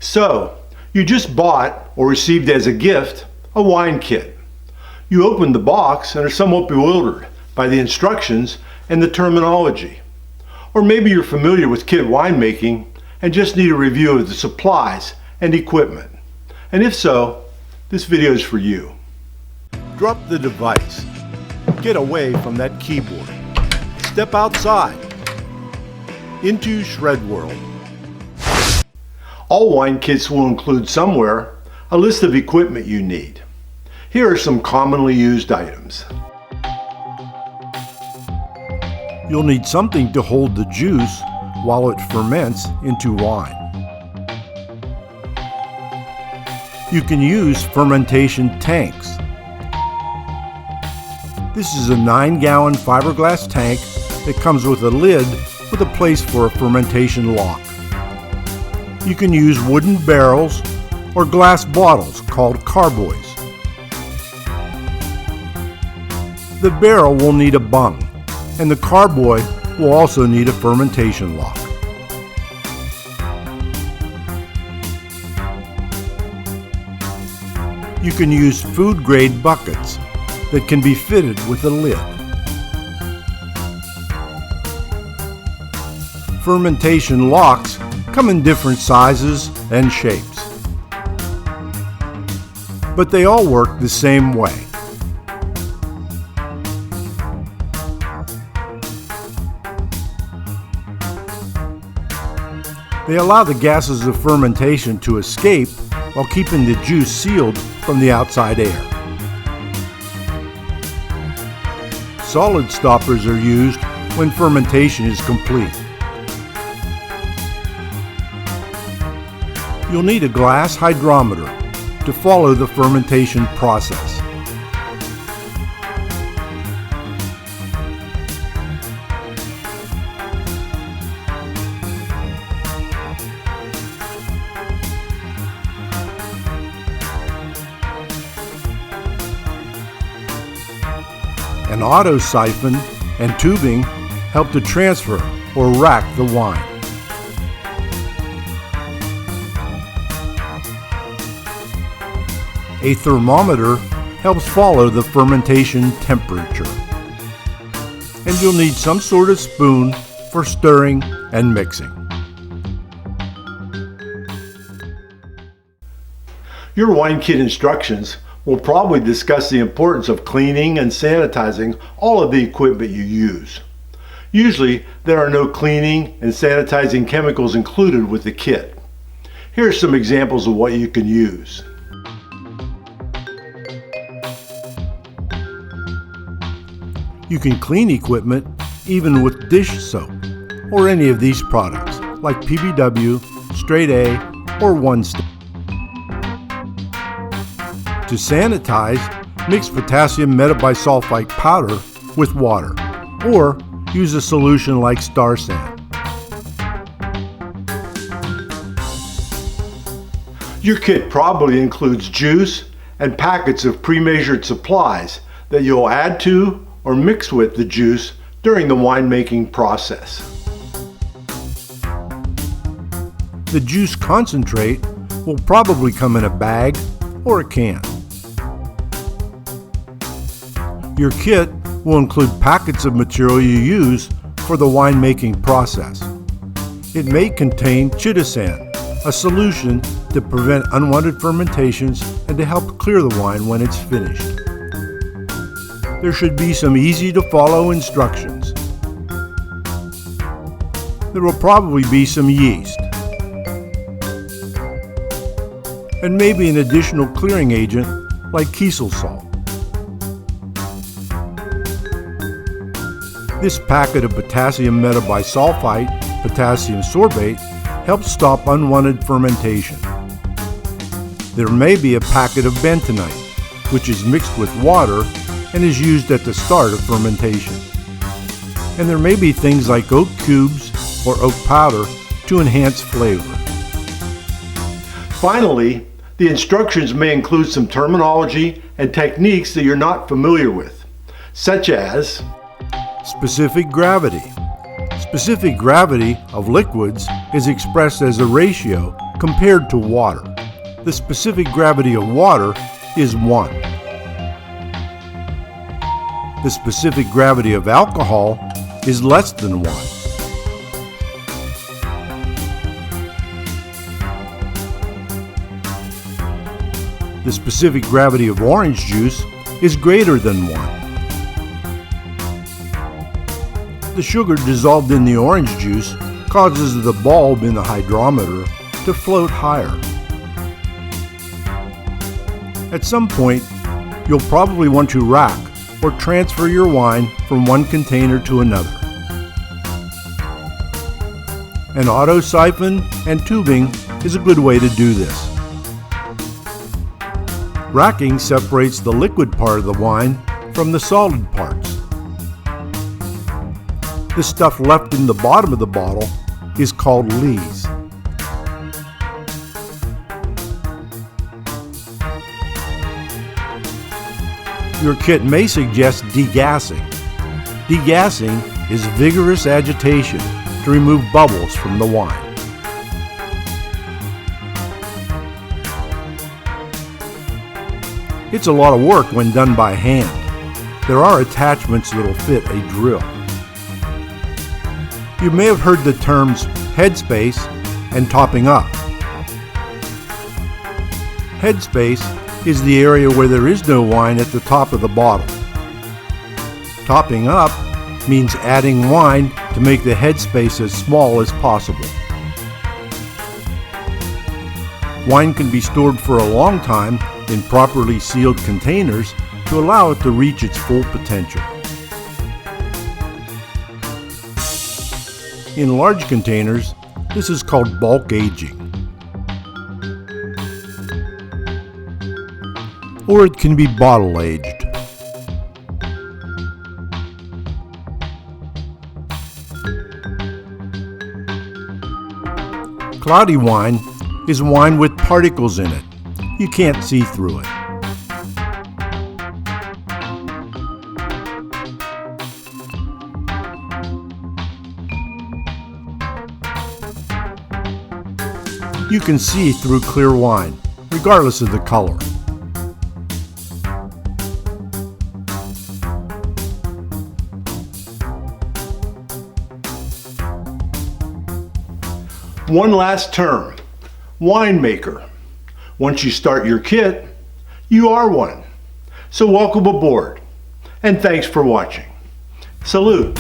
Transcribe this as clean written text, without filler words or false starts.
So, you just bought or received as a gift a wine kit. You opened the box and are somewhat bewildered by the instructions and the terminology. Or maybe you're familiar with kit winemaking and just need a review of the supplies and equipment. And if so, this video is for you. Drop the device. Get away from that keyboard. Step outside into Shred World. All wine kits will include somewhere a list of equipment you need. Here are some commonly used items. You'll need something to hold the juice while it ferments into wine. You can use fermentation tanks. This is a 9-gallon fiberglass tank that comes with a lid with a place for a fermentation lock. You can use wooden barrels or glass bottles called carboys. The barrel will need a bung, and the carboy will also need a fermentation lock. You can use food-grade buckets that can be fitted with a lid. Fermentation locks come in different sizes and shapes, but they all work the same way. They allow the gases of fermentation to escape while keeping the juice sealed from the outside air. Solid stoppers are used when fermentation is complete. You'll need a glass hydrometer to follow the fermentation process. An auto siphon and tubing help to transfer or rack the wine. A thermometer helps follow the fermentation temperature. And you'll need some sort of spoon for stirring and mixing. Your wine kit instructions will probably discuss the importance of cleaning and sanitizing all of the equipment you use. Usually, there are no cleaning and sanitizing chemicals included with the kit. Here are some examples of what you can use. You can clean equipment even with dish soap or any of these products like PBW, Straight A, or One Step. To sanitize, mix potassium metabisulfite powder with water or use a solution like Star San. Your kit probably includes juice and packets of pre-measured supplies that you'll add to or mix with the juice during the winemaking process. The juice concentrate will probably come in a bag or a can. Your kit will include packets of material you use for the winemaking process. It may contain chitosan, a solution to prevent unwanted fermentations and to help clear the wine when it's finished. There should be some easy-to-follow instructions. There will probably be some yeast, and maybe an additional clearing agent like Kiesel salt. This packet of potassium metabisulfite, potassium sorbate, helps stop unwanted fermentation. There may be a packet of bentonite, which is mixed with water and is used at the start of fermentation. And there may be things like oak cubes or oak powder to enhance flavor. Finally, the instructions may include some terminology and techniques that you're not familiar with, such as specific gravity, specific gravity of liquids is expressed as a ratio compared to water. The specific gravity of water is 1. The specific gravity of alcohol is less than 1. The specific gravity of orange juice is greater than 1. The sugar dissolved in the orange juice causes the bulb in the hydrometer to float higher. At some point, you'll probably want to rack or transfer your wine from one container to another. An auto siphon and tubing is a good way to do this. Racking separates the liquid part of the wine from the solid parts. The stuff left in the bottom of the bottle is called lees. Your kit may suggest degassing. Degassing is vigorous agitation to remove bubbles from the wine. It's a lot of work when done by hand. There are attachments that'll fit a drill. You may have heard the terms headspace and topping up. Headspace is the area where there is no wine at the top of the bottle. Topping up means adding wine to make the headspace as small as possible. Wine can be stored for a long time in properly sealed containers to allow it to reach its full potential. In large containers, this is called bulk aging. Or it can be bottle aged. Cloudy wine is wine with particles in it. You can't see through it. You can see through clear wine, regardless of the color. One last term, winemaker. Once you start your kit, you are one. So welcome aboard, and thanks for watching. Salute.